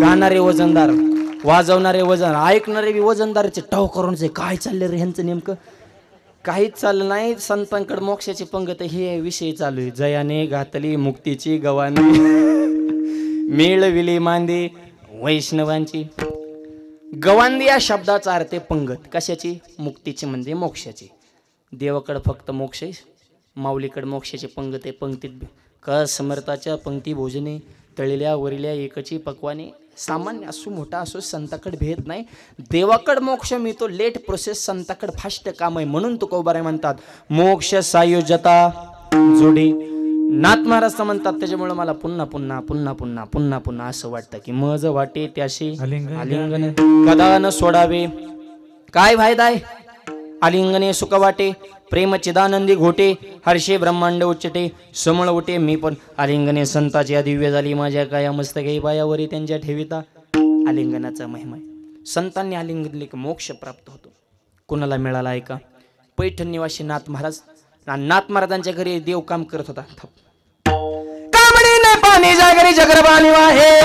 गाणारे वजनदार, वाजवणारे वजन, ऐकणारे बी वजनदारचे टाव करून काय चाललं रे ह्यांचं नेमकं काहीच चाललं नाही. संतांकडे मोक्षाची पंगत हे विषय चालू आहे. जयाने घातली मुक्तीची गवानी, मिळविली मांदी वैष्णवांची. गवांदी या शब्दाचा अर्थ पंगत. कशाची? मुक्तीची म्हणजे मोक्षाची. देवाकडे फक्त मोक्ष आहे, माऊलीकडे मोक्षाची पंगत आहे. पंक्तीत का समर्थाच्या पंक्ती भोजने तळलेल्या वरिल्या एकची पक्वाने. सामान्य असो मोठा असो संताकडे भेद नाही. देवाकडे मोक्ष मिळतो लेट प्रोसेस, संताकडे फास्ट काम आहे. म्हणून तुकोबाराय म्हणतात मोक्ष सायुज्यता जोडी. नाथ महाराज म्हणतात त्याच्यामुळे मला पुन्हा पुन्हा पुन्हा पुन्हा पुन्हा पुन्हा असं वाटतं की मज वाटे त्याशी आलिंगन कदा न सोडावे. काय फायदाय आलिंगने सुख वाटे प्रेम चिदानंदी घोटे हर्षे ब्रह्मांड उच्चटे समळ उठे मी पण आलिंगने संताची दिव्य झाली माझ्या काया मस्तके पायावरी त्यांच्या ठेविता आलिंगनाचा महिमा संतांनी आलिंगनले मोक्ष प्राप्त होतो कोणाला मिळाला आहे का पैठण निवासी नाथ महाराज नाथ महाराजांच्या घरी देव काम करत होता कामडीने पाणी जागरी जगरबानी वाहे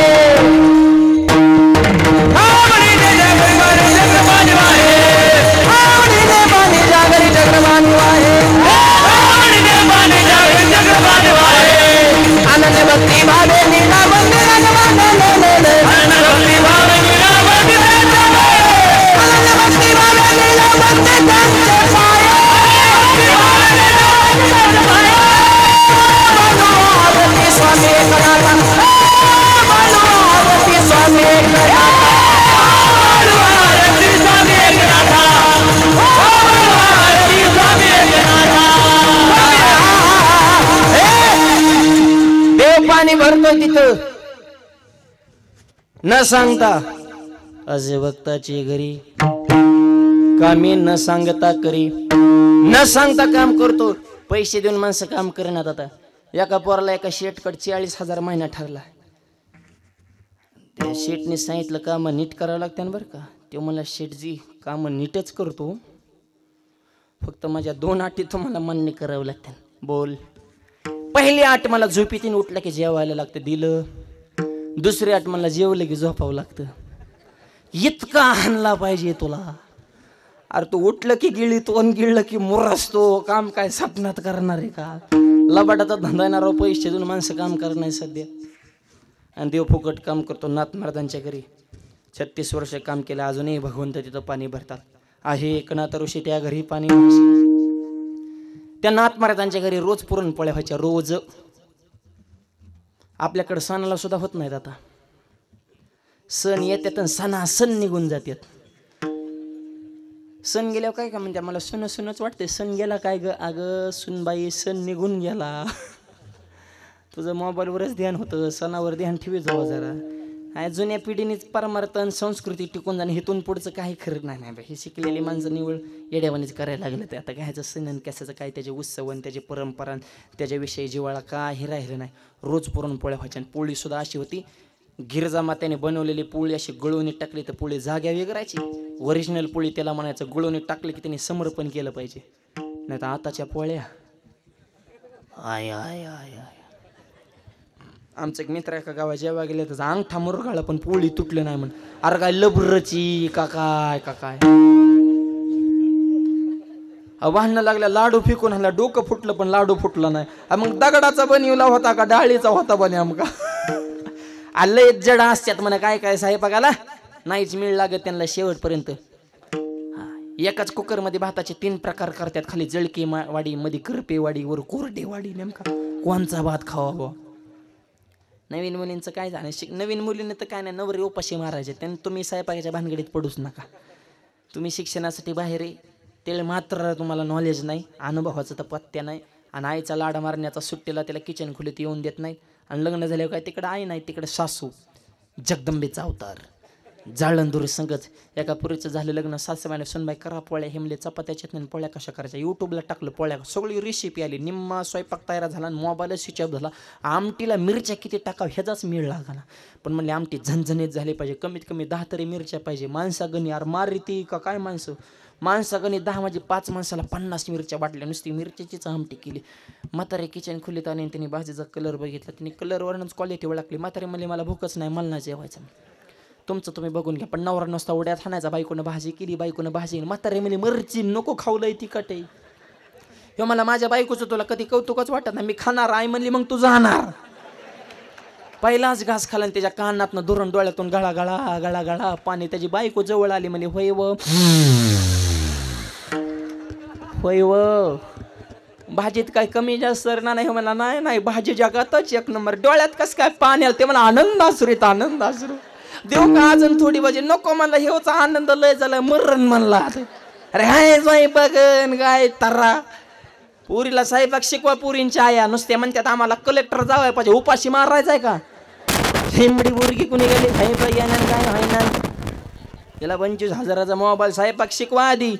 कामडीने जगरबानी वाहे कामडीने पाणी जागरी जगरबानी वाहे कामडीने पाणी जागरी जगरबानी वाहे आनंद भक्ती भावे नीला बंदी रंगवाने आनंद भक्ती भावे नीला बंदी आनंद भक्ती भावे नीला बंदी त्यांचे पाय स्वामी स्वामी देव पाणी भरतो तिथं न सांगता असे भक्ताची घरी कामी न सांगता करी न सांगता काम करतो पैसे देऊन माणसं काम करण्यात आता एका पोराला एका शेटकडे 40,000 महिना ठरला त्या शेटने सांगितलं काम नीट करावं लागतं ना बरं का ते मला शेटजी काम नीटच करतो फक्त माझ्या 2 अटी तुम्हाला मान्य करावं लागतं बोल पहिली अट मला झोपेतून उठलं की जेवायला लागतं दिलं दुसरी अट मला जेवलं की झोपावं लागतं इतका आणला पाहिजे तुला अरे तू उठलं की गिळीतो आणि गिळलं की मुरसतो काम काय स्वप्नात करणार आहे का लबाडाचा धंदा येणार पैसे देऊन माणसं काम करणार सध्या आणि देव फुकट काम करतो नाथ महाराजांच्या घरी 36 वर्ष काम केलं अजूनही भगवंत तिथं पाणी भरतात आहे एकनाथ ऋषी त्या घरी पाणी त्या नाथ महाराजांच्या घरी रोज पुरणपोळ्या व्हायच्या रोज आपल्याकडे सणाला सुद्धा होत नाहीत आता सण येतात आणि सण निघून जातात सण गेल्यावर काय का म्हणजे मला सुनच वाटते सण गेला काय ग अगं सुनबाई सण निघून गेला तुझं मोबाईलवरच ध्यान होतं सणावर ध्यान ठेवी जावं जरा जुन्या पिढीनेच परमार्थ संस्कृती टिकून जाणे हेतून पुढचं काही खरं नाही हे शिकलेली माणसं निवड येड्यावानीच करायला लागलं ते आता काय ह्याचं सण आणि कशाचं काय त्याचे उत्सव आणि त्याची परंपरा त्याच्याविषयी जिव्हाळा काही राहिलं नाही रोज पुरणपोळ्या व्हायच्या आणि पोळीसुद्धा अशी होती गिरजा मात्याने बनवलेली पोळी अशी गळवणी टाकली तर पोळी जाग्या वेगळायची ओरिजिनल पोळी त्याला म्हणायचं गळवणी टाकली की त्यांनी समर्पण केलं पाहिजे नाही तर आताच्या पोळ्या आय आय आय आय आमचं एक मित्र एका गावात जेव्हा गेले तर अंगठा मुरगाळा पण पोळी तुटलं नाही म्हण अरे काय लबरची का काय वाहनं लागल्या लाडू फेकून आणला डोकं फुटलं पण लाडू फुटला नाही मग दगडाचा बनवला होता का डाळीचा होता बने आमका आलंय जड असतात म्हणा काय साहेबाला नाहीच मिळ लागत त्यांना शेवटपर्यंत एकाच कुकरमध्ये भाताचे 3 प्रकार करतात खाली जळकी वाडी मध्ये करपे वाडी वर कोरडे वाडी नेमका कोणचा भात खावा नवीन मुलींचं काय झालं नवीन मुलींना तर काय नाही नवरे उपाशी मारायचे त्यांनी तुम्ही स्वयंपाकाच्या भानगडीत पडूच नका तुम्ही शिक्षणासाठी बाहेर आहे ते मात्र तुम्हाला नॉलेज नाही अनुभवाचं तर पत्त्या नाही आणि आईचा लाड मारण्याचा सुट्टीला त्याला किचन खोलीत येऊन देत नाहीत आणि लग्न झाल्यावर काय तिकडं आई नाही तिकडे सासू जगदंबेचा अवतार जाळंदूर संगच एका पुरीचं झालं लग्न सासूबाईने सुनबाई करा पोळ्या हिमले चपात्याच्या पोळ्या कशा करायच्या युट्यूबला टाकलं पोळ्या सगळी रेसिपी आली निम्मा स्वयंपाक तयार झाला आणि मोबाईलच स्विच ऑफ झाला आमटीला मिरच्या किती टाकावं ह्याचाच मिळ लागला पण म्हणले आमटी झणझणीत झाली पाहिजे कमीत कमी 10 तरी मिरच्या पाहिजे माणसागणी यार मारी ती का काय माणसागणी 10 म्हणजे 5 माणसाला 50 मिरच्या वाटल्या नुसती मिरच्याचीच आमटी केली म्हातारे किचन खोलीत आले त्यांनी भाजीचा कलर बघितला त्यांनी कलरवरच क्वालिटी ओळखली म्हातारे म्हणले मला भूकच नाही मला नाही जेवायचं तुमचं तुम्ही बघून घ्या पण नवरा नुसता उड्यात हाणायचा बायकोनं भाजी केली बायकोनं भाजी म्हातारे म्हणे मरची नको खावलंय तिखट आहे हे मला माझ्या बायकोचं तुला कधी कौतुकच वाटत नाही मी खाणार आई म्हणली मग तू जाणार पहिलाच घास खाला त्याच्या कानातनं धुरण डोळ्यातून गळा गळा गळा गळा पाणी त्याची बायको जवळ आली म्हणे होय व भाजीत काय कमी जास्त नाही मला नाही भाजी जगातच 1 नंबर डोळ्यात कस काय पाणी आलं ते मला आनंद अश्रू देव का अजून थोडी भाजी नको म्हणला हेचा आनंद लय झाला मरण म्हणला अरे हाय जाई बघन गाय तर्रा पुरीला साहेबाक शिकवा पुरींच्या आया नुसते म्हणतात आम्हाला कलेक्टर जावाय पाहिजे उपाशी मारायचाय का हेंबडी मुर्गी कुणी गेली हाय बाई काय हाय ना त्याला 25,000चा मोबाईल. स्वयंपाक शिकवा आधी.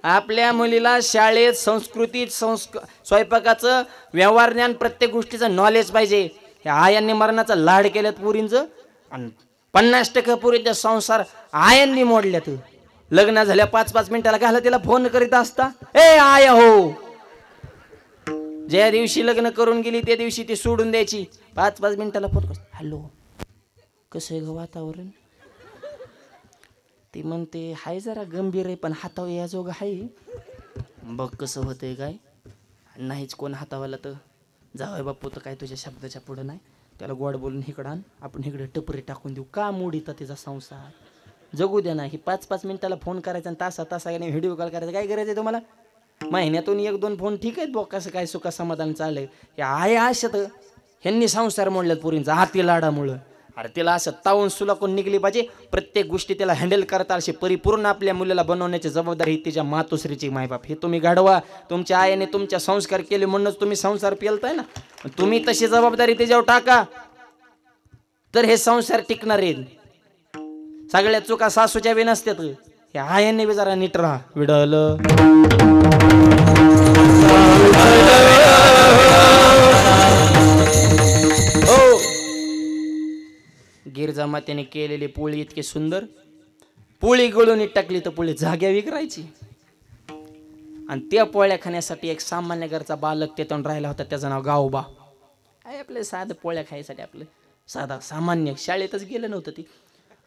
आपल्या मुलीला शाळेत संस्कृतीत स्वयंपाकाचं व्यवहार ज्ञान प्रत्येक गोष्टीचं नॉलेज पाहिजे. ह्या आयांनी मरणाचं लाड केल्यात पुरींचं आणि 50% पुरींचा संसार आयांनी मोडल्यात. लग्न झाल्या 5-5 मिनिटाला घाला तिला फोन करीत असता. ए आया हो, ज्या दिवशी लग्न करून गेली त्या दिवशी ती सोडून द्यायची. 5-5 मिनिटाला फोन कर. हॅलो, कसं आहे ग वातावरण? ती म्हणते हाय जरा गंभीर आहे पण हातावर याजोग आहे. बघ कसं होतंय काय. नाहीच कोण हातावाला तर जावय बापू तर काय तुझ्या शब्दाच्या पुढं नाही. त्याला गोड बोलून इकडं आण, आपण इकडे टपरी टाकून देऊ. का मोडीता तिचा संसार? जगू द्या ना. ही 5-5 मिनिटाला फोन करायचा आणि तासाने व्हिडिओ कॉल करायचा. काय करायचं तुम्हाला? महिन्यातून 1-2 फोन ठीक आहेत बघ. कसं काय सुखा समाधान चाललंय. या आहे अशात ह्यांनी संसार मोडल्यात पोरींचा हाती लाडामुळं. अरे तिला असं तावून सुलाकून निघली पाहिजे. प्रत्येक गोष्टी त्याला हँडल करता अशी परिपूर्ण आपल्या मुलीला बनवण्याची जबाबदारी ही तिच्या मातोश्रीची. मायबाप हे तुम्ही घडवा. तुमच्या आईने तुमच्या संस्कार केले म्हणूनच तुम्ही संसार पेलताय ना. तुम्ही तशी जबाबदारी त्याच्यावर टाका तर हे संसार टिकणार आहेत. सगळ्या चुका सासूच्या बी नसतात. हे आयांनी बी जरा नीट राहा. विडलं गिरजा मातेने केलेली पोळी इतकी सुंदर. पोळी गळून टाकली तर पोळी जाग्या विकरायची. आणि त्या पोळ्या खाण्यासाठी एक सामान्य घरचा बालक तेथून राहिला होता. त्याचं नाव गावबा. आहे आपलं साधं पोळ्या खायसाठी आपलं साधा सामान्य. शाळेतच गेलं नव्हतं ती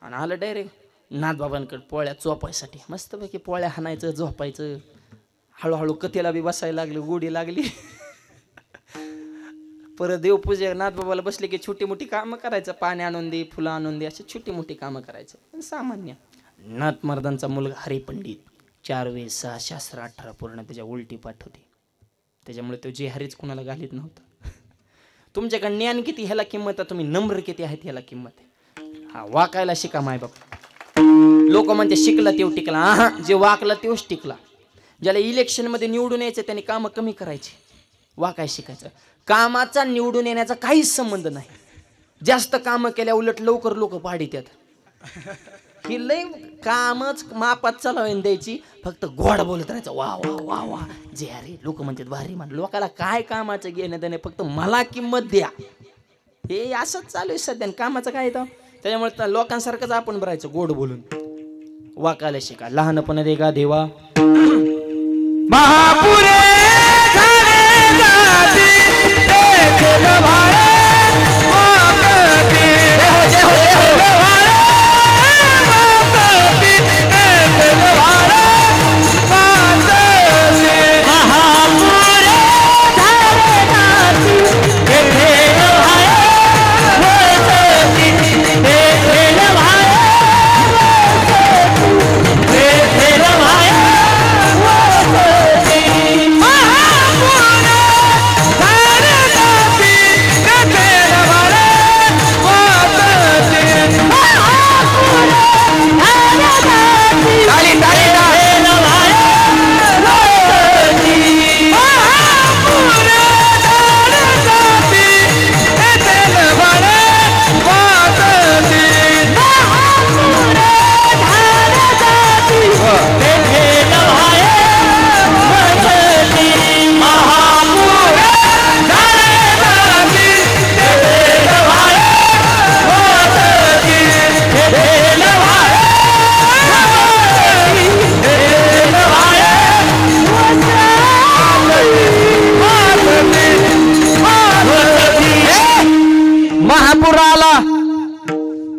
आणि आलं डायरेक्ट नाथबाबांकडे पोळ्या चोपायसाठी. मस्तपैकी पोळ्या हाणायचं झोपायचं. हळूहळू कथेला बी बसायला लागली. गोडी लागली. परत देवपूजे नाथबाबाला बसले की छोटी मोठी कामं करायचं. पाणी आणून दे, फुलं आणून दे, अशी छोटी मोठी कामं करायचं सामान्य. नाथ महाराजांचा मुलगा हरिपंडित 4 वेद 6 शास्त्र 18 पूर्ण त्याच्या उलटी पाठ होती. त्याच्यामुळे तो जे हरीच कुणाला घालीत नव्हता. तुमच्याकडे ज्ञान किती ह्याला किंमत आहे. तुम्ही नम्र किती आहेत ह्याला किंमत आहे. हा वाकायला शिका मायबाप. लोक म्हणते शिकला तेव टिकला. हा जे वाकला तेवच टिकला. ज्याला इलेक्शनमध्ये निवडून यायचं त्याने कामं कमी करायची. वाकाय शिकायचं. कामाचा निवडून येण्याचा काहीच संबंध नाही. जास्त कामं केल्या उलट लवकर लोक पाडीत्यात. ही लय कामच मापात चालवून द्यायची. फक्त गोड बोलत राहायचं. वा वा वा वा जे अरे लोक म्हणतात भारी मान. लोकाला काय कामाचं घेणं त्याने फक्त मला किंमत द्या. हे असंच चालू आहे सध्या. कामाचं काय येतं. त्याच्यामुळे लोकांसारखंच आपण भरायचं गोड बोलून. वाकायला शिका. लहानपणा दे गा देवा. महापुरे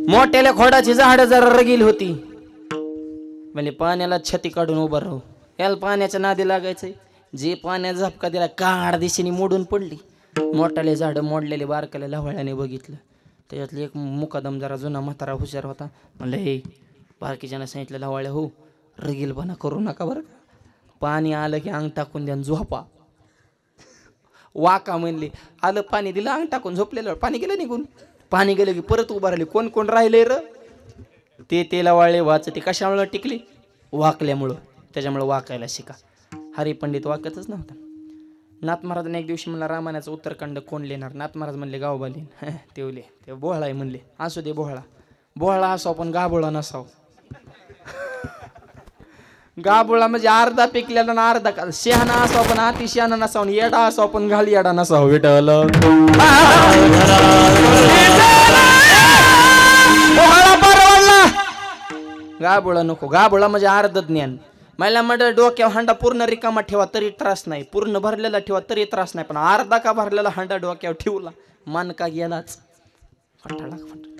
मोठ्याला खोडाची झाड जरा रगील होती. म्हणजे पाण्याला छती काढून उभं राहू. याला पाण्याच्या नादी लागायचंय. जे पाण्याचा झपका दिला काढ दिशेने मोडून पडली. मोठ्याले झाड मोडलेले बारकाल्या लवळ्याने बघितलं. त्याच्यातले एक मुकादम जरा जुना म्हातारा हुशार होता. म्हणलं हे बारकीच्यानं सांगितलं लवळ्या हो रगीलपणा करू नका बरं. पाणी आलं की अंग टाकून द्या झोपा. वाका म्हणले. आलं पाणी दिलं अंग टाकून झोपलेलं. पाणी गेलं निघून. पाणी गेलं की परत उभा राहिले. कोण कोण राहिले र ते तेला वाळले वाच. ते कशामुळं टिकली? वाकल्यामुळं. त्याच्यामुळं वाकायला शिका. हरिपंडित वाकतच नव्हता. नाथ महाराजांनी एक दिवशी म्हणला रामायणाचं उत्तरखंड कोण लिहिणार? नाथ महाराज म्हणले गावबाली. तेवले ते बोहळा आहे म्हणले. असू दे बोहळा. बोहळा असाव पण गाभोळा नसाव. गाबुळा म्हणजे अर्धा पिकलेला ना अर्धा शहाणा असाव पण अति शहाणा नसावं, येडा असाव पण घाल येडा नसावं. विठ्ठल गाबुळा नको. गाबुळा म्हणजे अर्ध ज्ञान. मला म्हटलं डोक्यावर हांडा पूर्ण रिकामा ठेवा तरी त्रास नाही, पूर्ण भरलेला ठेवा तरी त्रास नाही, पण अर्धा का भरलेला हांडा डोक्यावर ठेवला मान का गेलाच.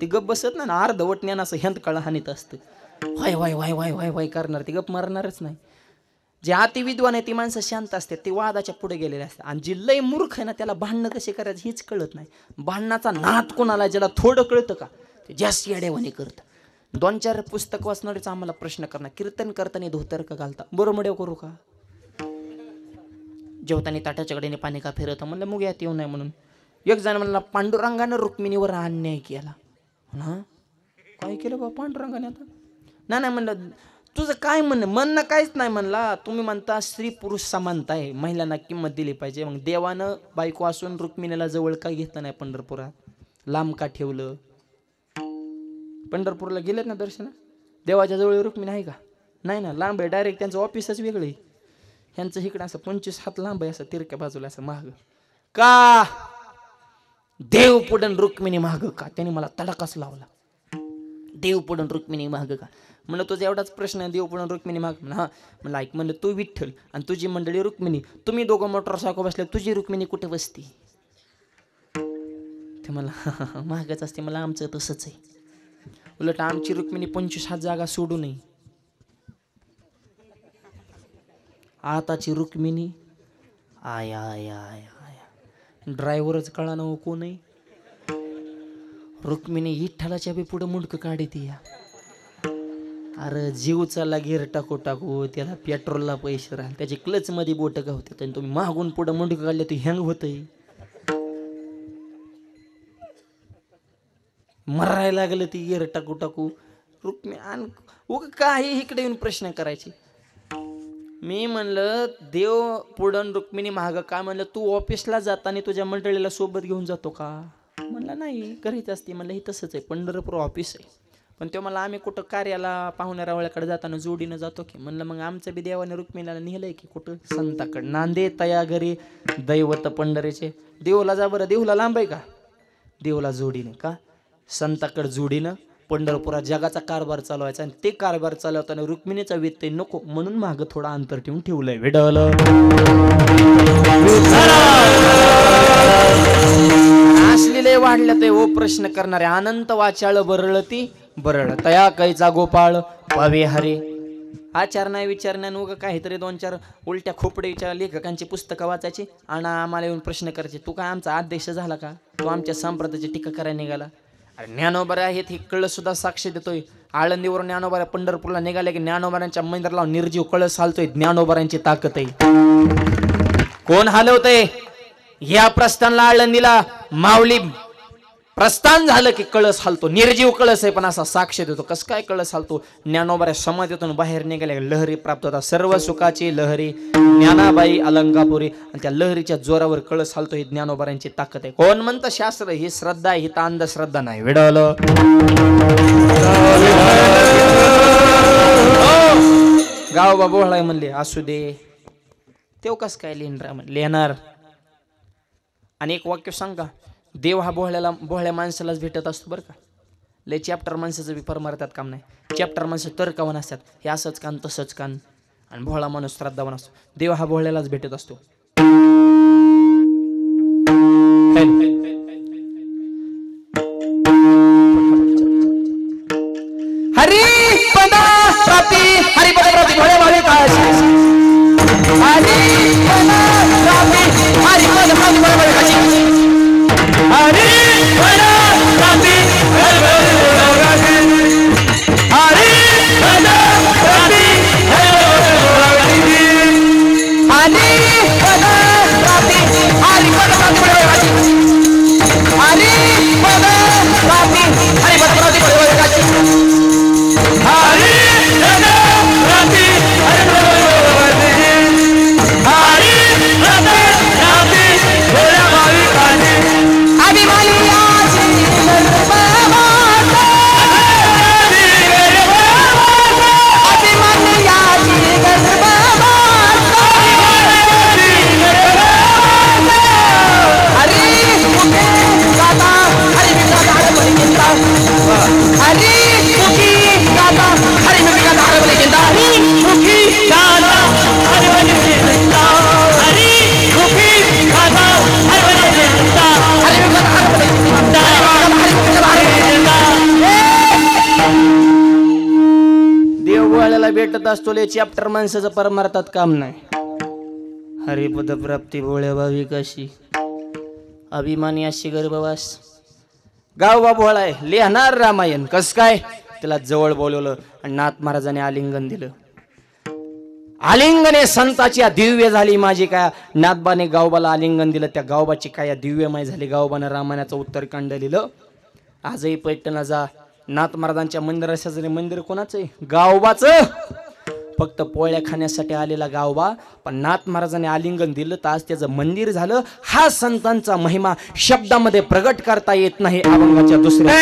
ती गप बसत नाही ना, अर्धवट ज्ञान असं ह्यांत कळा हानीत असतं. Y Y Y Y Y Y करणार, ती गप मारणारच नाही. जे अति विद्वान आहे ती माणसं शांत असतात, ती वादाच्या पुढे गेलेले असतात. आणि जी लय मूर्ख आहे ना त्याला भांडणं कसे करायचं हेच कळत नाही. भांडणाचा नाद कोणाला, ज्याला थोडं कळतं का ते जास्त येडेवाणी करतं. 2-4 पुस्तक वाचणारेच आम्हाला प्रश्न करणार, कीर्तन करताना धोतर का घालता, बरोबर करू का, जेवताना ताटाच्या कडेने पाणी का फिरत, म्हणलं मुग्यात येऊ नये म्हणून. एक जण म्हणला पांडुरंगानं रुक्मिणीवर अन्याय केला. हा काय केलं बा पांडुरंगाने आता, नाही म्हणलं तुझं काय म्हणणं काहीच नाही म्हणला. तुम्ही म्हणता स्त्री पुरुष समानता आहे, महिलांना किंमत दिली पाहिजे, मग देवानं बायको असून रुक्मिणीला जवळ का घेतलं नाही, पंढरपुरात लांब का ठेवलं. पंढरपूरला गेलेत ना दर्शना, देवाच्या जवळ रुक्मिणी आहे का, नाही ना, लांब आहे, डायरेक्ट त्यांचं ऑफिसच वेगळं आहे. ह्यांचं इकडं असं 25 हात लांब आहे, असं तिरक्या बाजूला असं महाग का, देव पुढं रुक्मिणी महाग का, त्याने मला तडाकाच लावला. देव पुढं रुक्मिणी महाग का, म्हणलं तुझा एवढाच प्रश्न आहे, देव पुढं रुक्मिणी महाग. म्हणलं हा, म्हणलं ऐक, म्हणलं तू विठ्ठल आणि तुझी मंडळी रुक्मिणी, तुम्ही दोघं मोटरसायकल बसले, तुझी रुक्मिणी कुठे बसती. ते मला महागच असते. मला आमचं तसंच आहे, उलट आमची रुक्मिणी 25 हात जागा सोडू नये. आताची रुक्मिणी आया आया आया ड्रायव्हरच कळा ना कोण आहे. रुक्मिणी विठ्ठलाच्या बी पुढं मुंडकं काढते या. अरे जीव चालला गिर टाकू टाकू, त्याला पेट्रोलला पैसे राहिले, त्याची क्लच मध्ये बोट गावते आणि तुम्ही मागून पुढं मुंडकं काढले ते हँग होतंय. मरायला लागलं ती गिर टाकू टाकू. रुक्मिणी काही इकडे येऊन प्रश्न करायचे. मी म्हणलं देव पुढं रुक्मिणी महाग का, म्हणलं तू ऑफिसला जाताना तुझ्या मंडळीला सोबत घेऊन जातो का, म्हणलं नाही घरीच असते. म्हणलं हे तसंच आहे, पंढरपूर ऑफिस आहे. पण तो मला आम्ही कुठं कार्याला पाहुण्या रावळ्याकडे जाताना जोडीनं जातो की, म्हणलं मग आमचं बी देवाने रुक्मिणीला नेलंय की कुठं, संताकडे नांदे तया घरी दैवत पंढरीचे. देवला जा बरं, देवला लांब आहे का, देवला जोडीने का, संताकडे जोडीनं पंढरपुरात जगाचा कारभार चालवायचा. आणि ते कारभार चालवताना रुक्मिणीचा व्यत्यय नको म्हणून मागं थोडा अंतर ठेवून ठेवलंय. विडल असलेले वाढलं ते ओ प्रश्न करणारे अनंत वाचाळ बरळती बरळ तया कैचा गोपाळ पावे हरे. आचार नाही विचार नाही, उगा काहीतरी 2-4 उलट्या खोपडीच्या लेखकांची पुस्तकं वाचायची आणि आम्हाला येऊन प्रश्न करायचे. तू काय आमचा अध्यक्ष झाला का, तू आमच्या संप्रदायाची टीका करायला निघाला. अरे ज्ञानोबा आहेत हे कळस सुद्धा साक्ष देतोय. आळंदीवरून ज्ञानोबा पंढरपूरला निघाले की ज्ञानोबारांच्या मंदिराला निर्जीव कळस हालतोय. ज्ञानोबारांची ताकद आहे. कोण हलवतय या प्रस्थानला, आळंदीला माऊली प्रस्थान झालं की कळस हालतो. निर्जीव कळस आहे पण असा साक्ष देतो. कसं काय कळस हालतो, ज्ञानोबाऱ्या समाधीतून बाहेर निघाल्या लहरी प्राप्त होतात. सर्व सुखाची लहरी ज्ञानाबाई अलंकापुरी, आणि त्या लहरीच्या जोरावर कळस हालतो. ही ज्ञानोबाऱ्यांची ताकद आहे. कोण म्हणतं शास्त्र ही श्रद्धा आहे, ही तर अंधश्रद्धा नाही. विडवलं गावबा बोळाय म्हणले असू दे, तेव कस काय लिहिणार. आणि एक वाक्य सांगा, देव हा भोळ्या माणसालाच भेटत असतो बरं का. लय चॅप्टर माणसाचं बी परमार्थात काम नाही. चॅप्टर माणसं तर्कवान असतात, हे असंच कान तसंच कान, आणि भोळा माणूस श्रद्धावान असतो. देव हा भोळ्यालाच भेटत असतो. हरी पदा प्राप्ती, हरी पदा प्राप्ती भोळे भावे काळजी. हरी पदा प्राप्ती, हरी पदा प्राप्ती भोळे भावे काळजी. हरी पदा प्राप्ती, हरी पदा प्राप्ती, हरी पदा प्राप्ती, हरी पदा प्राप्ती, हरी पदा प्राप्ती भोळे भावे काळजी. हरी पदा प्राप्ती, हरी पदा प्राप्ती भोळे भावे काळजी. हरी पदा प्राप्ती, हरी पदा प्राप्ती, असतो ले चॅप्टर माणसाचं परमार्थात काम नाही. हरिपद प्राप्ती भोळ्या भावी काशी अभिमानी अशी गर्भवास. गाव भोळा आहे, लिहणार रामायण. कस काय? त्याला जवळ बोलवलं आणि नाथ महाराजांनी आलिंगन दिलं. आलिंगने संताची दिव्य झाली माझी. काय नाथबाने गावबाला आलिंगन दिलं, त्या गावबाची काय दिव्यमय झाली. गावबानं रामायणाचं उत्तरकांड लिहिलं. आजही पैठणला जा, नाथ महाराजांच्या मंदिर शेजारी मंदिर कोणाचं आहे? गावबाचं. फक्त पोळ्या खाण्यासाठी आलेला गावबा, पण नाथ महाराजांनी आलिंगन दिलं तर आज त्याचं मंदिर झालं. हा संतांचा महिमा शब्दामध्ये प्रगट करता येत नाही. अभंगाच्या दुसऱ्या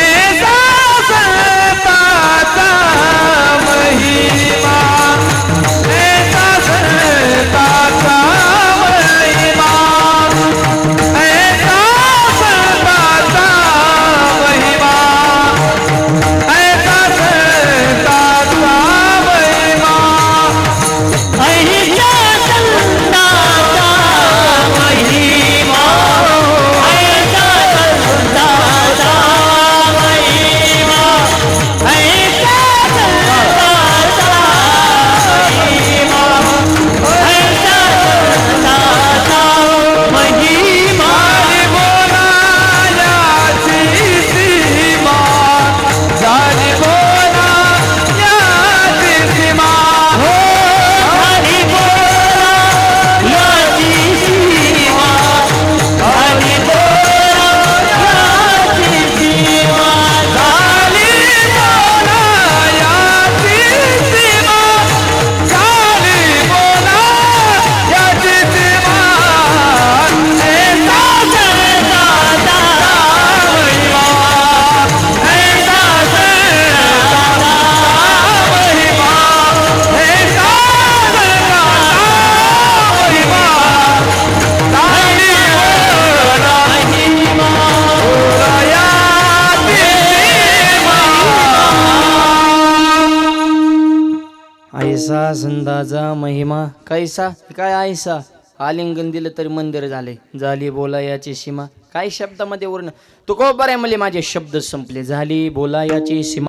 ऐसा संताचा महिमा कैसा. काय ऐसा? आलिंगन दिलं तरी मंदिर झाले. झाली बोलायाची सीमा. काय शब्दामध्ये वर्ण तुकोबर आहे, मला माझे शब्द संपले. झाली बोलायाची सीमा.